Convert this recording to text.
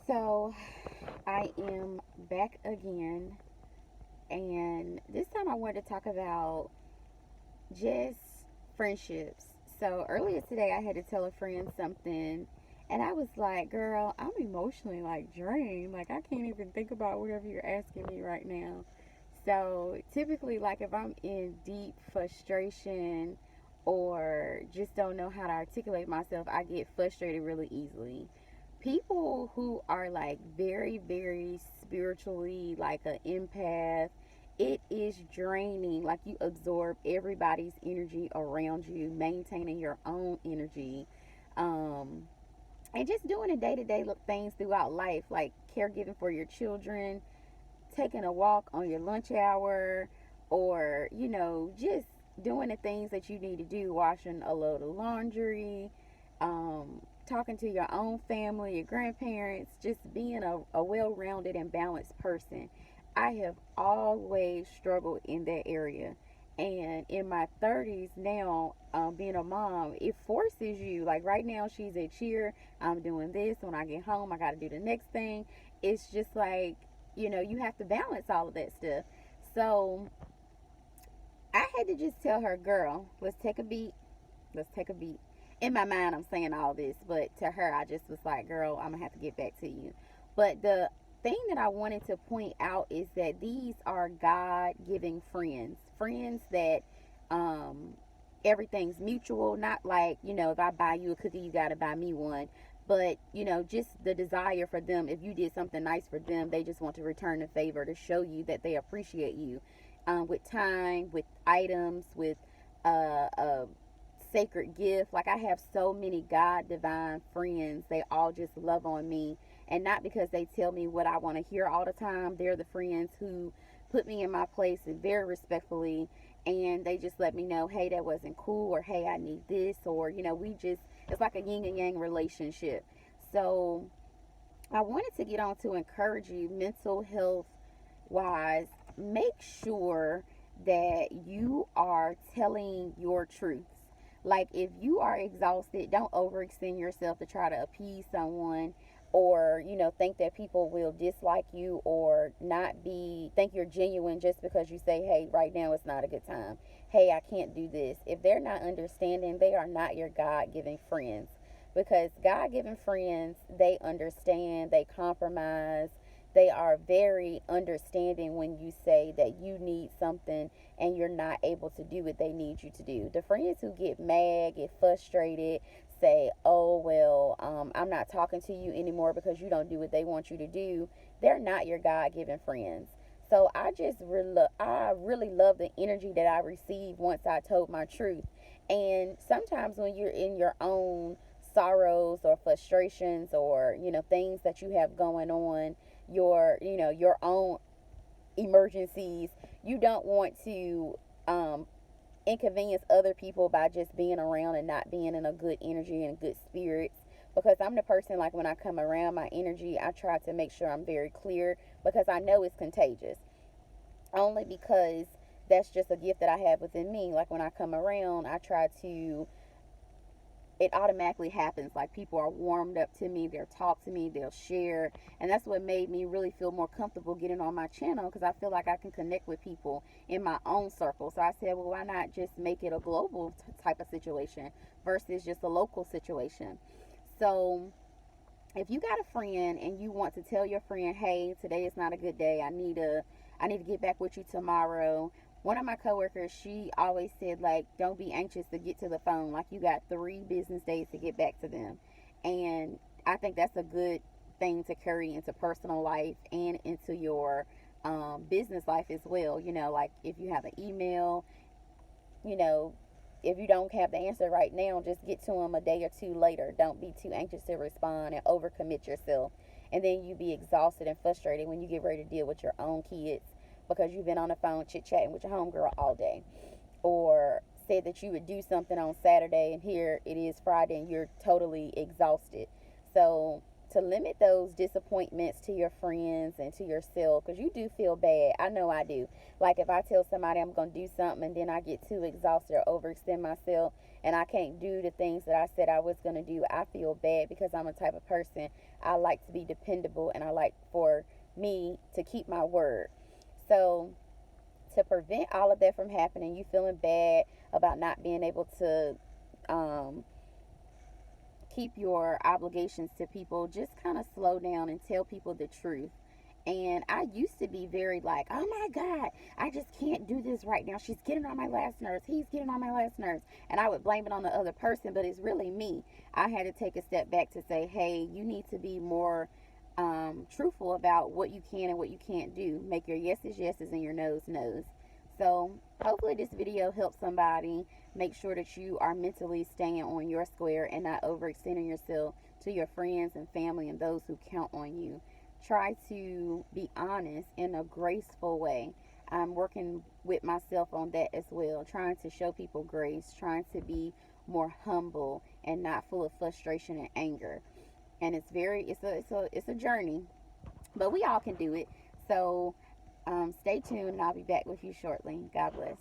So I am back again, and this time I wanted to talk about just friendships. So earlier today, I had to tell a friend something, and I was like, "Girl, I'm emotionally like drained. Like I can't even think about whatever you're asking me right now." So typically, like if I'm in deep frustration or just don't know how to articulate myself, I get frustrated really easily. People who are like very spiritually like an empath, it is draining. Like you absorb everybody's energy around you, maintaining your own energy, um and just doing the day-to-day things throughout life, like caregiving for your children, taking a walk on your lunch hour, or just doing the things that you need to do, washing a load of laundry, talking to your own family, your grandparents, just being a well-rounded and balanced person. I have always struggled in that area, and in my 30s now, being a mom, it forces you. Like right now she's at cheer, I'm doing this. When I get home, I got to do the next thing. It's just like, you have to balance all of that stuff. So I had to just tell her, girl, let's take a beat. Let's take a beat. In my mind, I'm saying all this, but to her, I just was like, girl, I'm going to have to get back to you. But the thing that I wanted to point out is that these are God giving friends. Friends that um, everything's mutual, not like, if I buy you a cookie, you got to buy me one. But, just the desire for them, if you did something nice for them, they just want to return the favor to show you that they appreciate you, with time, with items, with a sacred gift. Like I have so many God divine friends. They all just love on me. And not because they tell me what I want to hear all the time. They're the friends who put me in my place and very respectfully, and they just let me know, hey, that wasn't cool, or hey, I need this, or we just, it's like a yin and yang relationship. So I wanted to get on to encourage you, mental health wise, make sure that you are telling your truths. Like if you are exhausted, don't overextend yourself to try to appease someone, or think that people will dislike you or not be think you're genuine just because you say, hey, right now it's not a good time, hey, I can't do this. If they're not understanding, they are not your God-given friends, because God-given friends, they understand, they compromise, they are very understanding when you say that you need something and you're not able to do what they need you to do. The friends who get mad, get frustrated, say, oh, well, I'm not talking to you anymore because you don't do what they want you to do, they're not your God given friends. So I really love the energy that I received once I told my truth. And sometimes when you're in your own sorrows or frustrations, or things that you have going on, your own emergencies, you don't want to inconvenience other people by just being around and not being in a good energy and good spirits. Because I'm the person, like when I come around, my energy, I try to make sure I'm very clear, because I know it's contagious. Only because that's just a gift that I have within me. Like when I come around, I try to, it automatically happens. Like people are warmed up to me, they'll talk to me, they'll share. And that's what made me really feel more comfortable getting on my channel, because I feel like I can connect with people in my own circle. So I said, well, why not just make it a global type of situation versus just a local situation? So if you got a friend and you want to tell your friend, hey, today is not a good day, I need to get back with you tomorrow. One of my coworkers, she always said, like, don't be anxious to get to the phone. Like, you got 3 business days to get back to them. And I think that's a good thing to carry into personal life and into your business life as well. Like if you have an email, you know, if you don't have the answer right now, just get to them a day or two later. Don't be too anxious to respond and overcommit yourself. And then you be exhausted and frustrated when you get ready to deal with your own kids, because you've been on the phone chit chatting with your homegirl all day. Or said that you would do something on Saturday and here it is Friday and you're totally exhausted. So to limit those disappointments to your friends and to yourself, because you do feel bad. I know I do. Like if I tell somebody I'm going to do something and then I get too exhausted or overextend myself, and I can't do the things that I said I was going to do, I feel bad because I'm a type of person, I like to be dependable and I like for me to keep my word. So, to prevent all of that from happening, you feeling bad about not being able to um, keep your obligations to people, just kind of slow down and tell people the truth. And I used to be very like, oh my God, I just can't do this right now. She's getting on my last nerves. He's getting on my last nerves. And I would blame it on the other person, but it's really me. I had to take a step back to say, hey, you need to be more truthful about what you can and what you can't do. Make your yeses yeses and your no's no's. So hopefully this video helps somebody. Make sure that you are mentally staying on your square and not overextending yourself to your friends and family and those who count on you. Try to be honest in a graceful way. I'm working with myself on that as well, trying to show people grace, trying to be more humble and not full of frustration and anger. And it's a journey, but we all can do it. So stay tuned and I'll be back with you shortly. God bless.